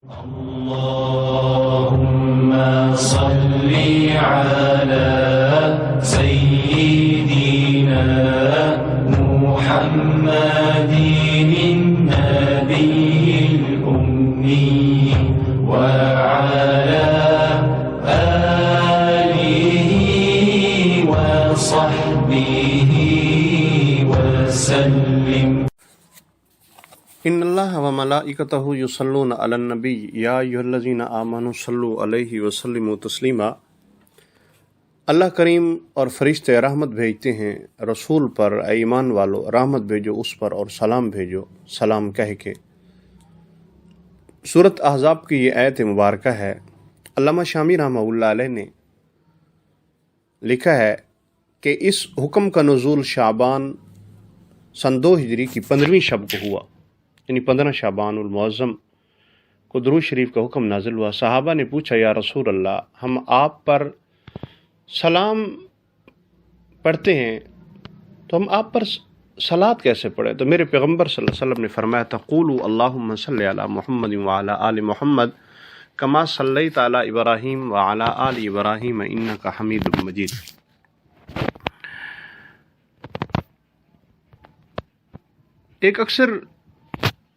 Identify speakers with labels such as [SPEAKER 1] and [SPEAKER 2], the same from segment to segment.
[SPEAKER 1] اللهم صل على سيدنا محمد النبي الأمي وعلى آله وصحبه وسلم.
[SPEAKER 2] ان اللہ و ملائکتہ یصلون علی النبی یا ایھا الذین آمنوا صلوا علیہ وسلموا تسلیما. اللہ کریم اور فرشتے رحمت بھیجتے ہیں رسول پر. اے ایمان والو رحمت بھیجو اس پر اور سلام بھیجو سلام کہہ کے. سورۃ احزاب کی یہ آیت مبارکہ ہے. علامہ شامی رحمہ اللہ علیہ نے لکھا ہے کہ اس حکم کا نزول شعبان سن 2 ہجری کی 15ویں شب کو ہوا، یعنی 15 شعبان المعظم کو درود شریف کا حکم نازل ہوا. صحابہ نے پوچھا یا رسول اللہ، ہم آپ پر سلام پڑھتے ہیں تو ہم آپ پر صلات کیسے پڑھیں؟ تو میرے پیغمبر صلی اللہ علیہ وسلم نے فرمایا تقولوا اللہم صلی علی محمد وعلی آل محمد کما صلیت علی ابراہیم وعلی آل ابراہیم انک حمید مجید. ایک اکثر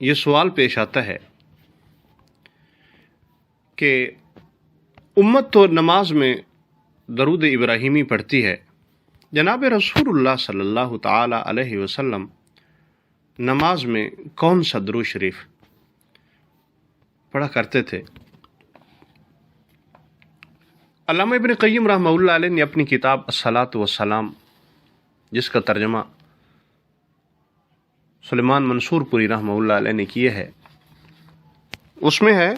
[SPEAKER 2] یہ سوال پیش آتا ہے کہ امت تو نماز میں درود ابراہیمی پڑھتی ہے، جناب رسول اللہ صلی اللہ تعالی علیہ وسلم نماز میں کون سا درود شریف پڑھا کرتے تھے؟ علامہ ابن قیم رحمہ اللہ علیہ نے اپنی کتاب الصلاۃ والسلام، جس کا ترجمہ سلیمان منصور پوری رحمہ اللہ علیہ نے کیے ہے، اس میں ہے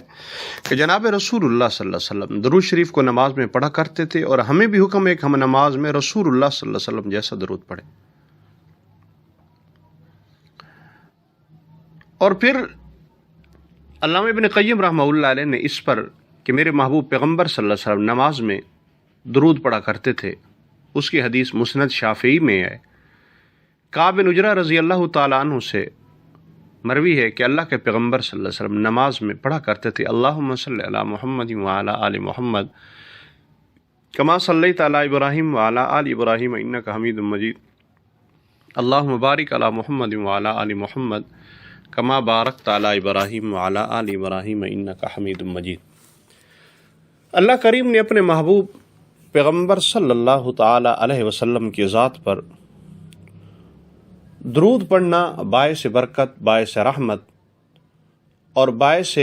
[SPEAKER 2] کہ جناب رسول اللہ صلی اللہ علیہ وسلم درود شریف کو نماز میں پڑھا کرتے تھے، اور ہمیں بھی حکم ہے کہ ہم نماز میں رسول اللہ صلی اللہ علیہ وسلم جیسا درود پڑھیں. اور پھر علامہ ابن قیم رحمہ اللہ علیہ نے اس پر کہ میرے محبوب پیغمبر صلی اللہ علیہ وسلم نماز میں درود پڑھا کرتے تھے، اس کی حدیث مسند شافعی میں ہے. کعب بن عجرہ رضی اللہ تعالیٰ عنہ سے مروی ہے کہ اللہ کے پیغمبر صلی اللہ علیہ وسلم نماز میں پڑھا کرتے تھے اللہم صلی علی محمد وعلی آل محمد کما صلیت علی ابراہیم وعلی آل ابراہیم انک حمید مجید. اللہم بارک علی محمد وعلی آل محمد کما بارکت علی ابراہیم وعلی آل ابراہیم انک حمید مجید. اللہ کریم نے اپنے محبوب پیغمبر صلی اللہ تعالی علیہ وسلم کی ذات پر درود پڑھنا باعث برکت، باعث رحمت اور باعث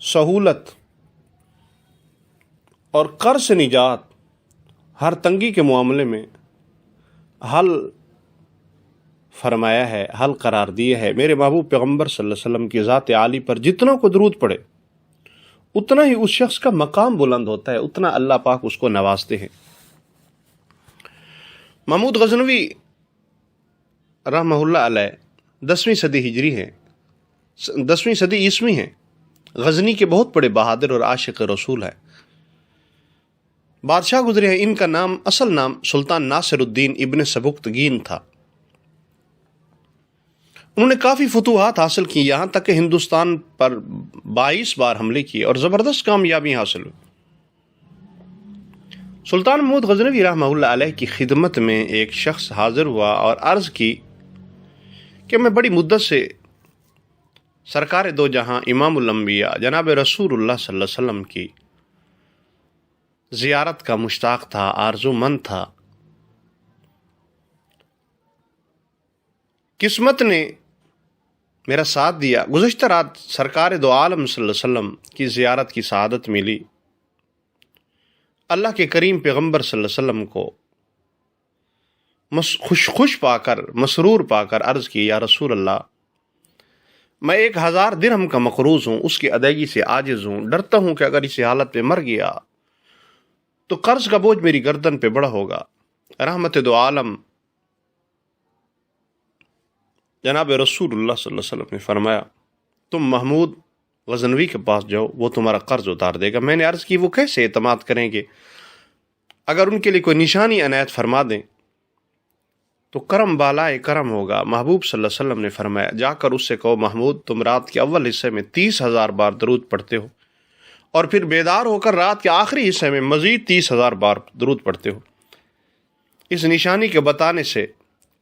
[SPEAKER 2] سہولت اور قرض سے نجات، ہر تنگی کے معاملے میں حل فرمایا ہے، حل قرار دیا ہے. میرے محبوب پیغمبر صلی اللہ علیہ وسلم کی ذات عالی پر جتنا کو درود پڑھے اتنا ہی اس شخص کا مقام بلند ہوتا ہے، اتنا اللہ پاک اس کو نوازتے ہیں. محمود غزنوی رحمہ اللہ علیہ 10ویں صدی ہجری ہیں، 10ویں صدی عیسوی ہیں. غزنی کے بہت بڑے بہادر اور عاشق رسول ہیں، بادشاہ گزرے ہیں. ان کا نام، اصل نام سلطان ناصر الدین ابن سبکتگین تھا. انہوں نے کافی فتوحات حاصل کی، یہاں تک کہ ہندوستان پر 22 بار حملے کیے اور زبردست کامیابی حاصل ہوئی. سلطان محمود غزنوی رحمہ اللہ علیہ کی خدمت میں ایک شخص حاضر ہوا اور عرض کی کہ میں بڑی مدت سے سرکار دو جہاں امام الانبیاء جناب رسول اللہ صلی اللہ علیہ وسلم کی زیارت کا مشتاق تھا، آرزو مند تھا. قسمت نے میرا ساتھ دیا، گزشتہ رات سرکار دو عالم صلی اللہ علیہ وسلم کی زیارت کی سعادت ملی. اللہ کے کریم پیغمبر صلی اللہ علیہ وسلم کو خوش پا کر، مسرور پا کر عرض کی یا رسول اللہ، میں 1000 درہم کا مقروض ہوں، اس کی ادائیگی سے عاجز ہوں. ڈرتا ہوں کہ اگر اسی حالت میں مر گیا تو قرض کا بوجھ میری گردن پہ بڑا ہوگا. رحمت دو عالم جناب رسول اللہ صلی اللہ علیہ وسلم نے فرمایا تم محمود غزنوی کے پاس جاؤ، وہ تمہارا قرض اتار دے گا. میں نے عرض کی وہ کیسے اعتماد کریں گے؟ اگر ان کے لیے کوئی نشانی عنایت فرما دیں. تو کرم بالائے کرم ہوگا۔ محبوب صلی اللہ علیہ وسلم نے فرمایا جا کر اس سے کہو محمود تم رات کے اول حصے میں 30,000 بار درود پڑھتے ہو اور پھر بیدار ہو کر رات کے آخری حصے میں مزید 30,000 بار درود پڑھتے ہو۔ اس نشانی کے بتانے سے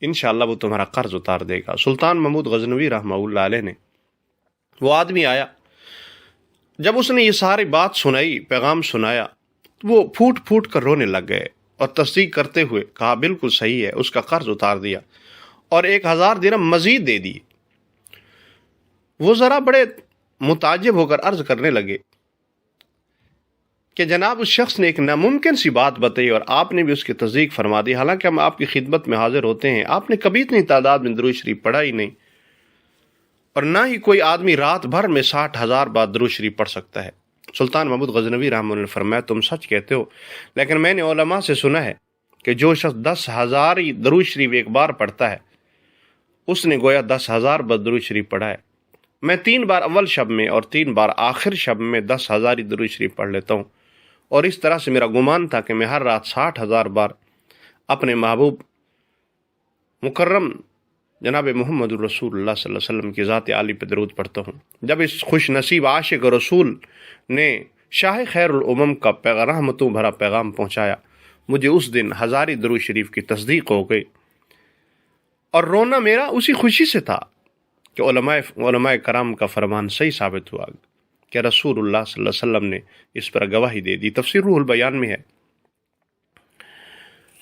[SPEAKER 2] انشاءاللہ وہ تمہارا قرض اتار دے گا۔ سلطان محمود غزنوی رحمہ اللہ علیہ نے، وہ آدمی آیا، جب اس نے یہ ساری بات سنائی، پیغام سنایا، وہ پھوٹ پھوٹ کر رونے لگ گئے اور تصدیق کرتے ہوئے کہا بالکل صحیح ہے، اس کا قرض اتار دیا اور 1,000 درہم مزید دے دی۔ وہ ذرا بڑے متعجب ہو کر عرض کرنے لگے کہ جناب اس شخص نے ایک ناممکن سی بات بتائی اور آپ نے بھی اس کی تصدیق فرما دی، حالانکہ ہم آپ کی خدمت میں حاضر ہوتے ہیں، آپ نے کبھی اتنی تعداد میں درود شریف پڑھا ہی نہیں، اور نہ ہی کوئی آدمی رات بھر میں 60,000 بار درود شریف پڑھ سکتا ہے۔ سلطان محمود غزنوی رحمہ اللہ نے فرمایا تم سچ کہتے ہو، لیکن میں نے علماء سے سنا ہے کہ جو شخص 10,000 درود شریف ایک بار پڑھتا ہے اس نے گویا 10,000 بار درود شریف پڑھا ہے۔ میں 3 بار اول شب میں اور 3 بار آخر شب میں 10,000 درود شریف پڑھ لیتا ہوں، اور اس طرح سے میرا گمان تھا کہ میں ہر رات 60,000 بار اپنے محبوب مکرم جناب محمد رسول اللہ صلی اللہ علیہ وسلم کی ذات عالی پہ درود پڑھتا ہوں۔ جب اس خوش نصیب عاشق رسول نے شاہ خیر الامم کا رحمتوں بھرا پیغام پہنچایا، مجھے اس دن 1000 درود شریف کی تصدیق ہو گئی، اور رونا میرا اسی خوشی سے تھا کہ علماء کرام کا فرمان صحیح ثابت ہوا کہ رسول اللہ صلی اللہ علیہ وسلم نے اس پر گواہی دے دی۔ تفسیر روح البیان میں ہے،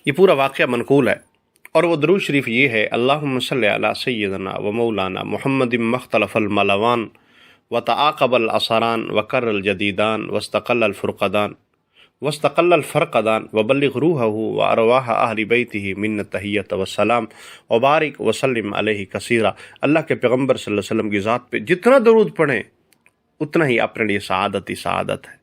[SPEAKER 2] یہ پورا واقعہ منقول ہے، اور وہ درود شریف یہ ہے: اللہم صلی علی سیدنا و مولانا محمد مختلف الملوان وتعاقب الاسران وکر الجدیدان واستقل الفرقدان وبلغ روحہ وارواح اہل بیتہ من التحیۃ والسلام وبارک وسلم علیہ کثیرا۔ اللہ کے پیغمبر صلی اللہ علیہ وسلم کی ذات پہ جتنا درود پڑھیں اتنا ہی اپنے لیے سعادت ہی سعادت ہے۔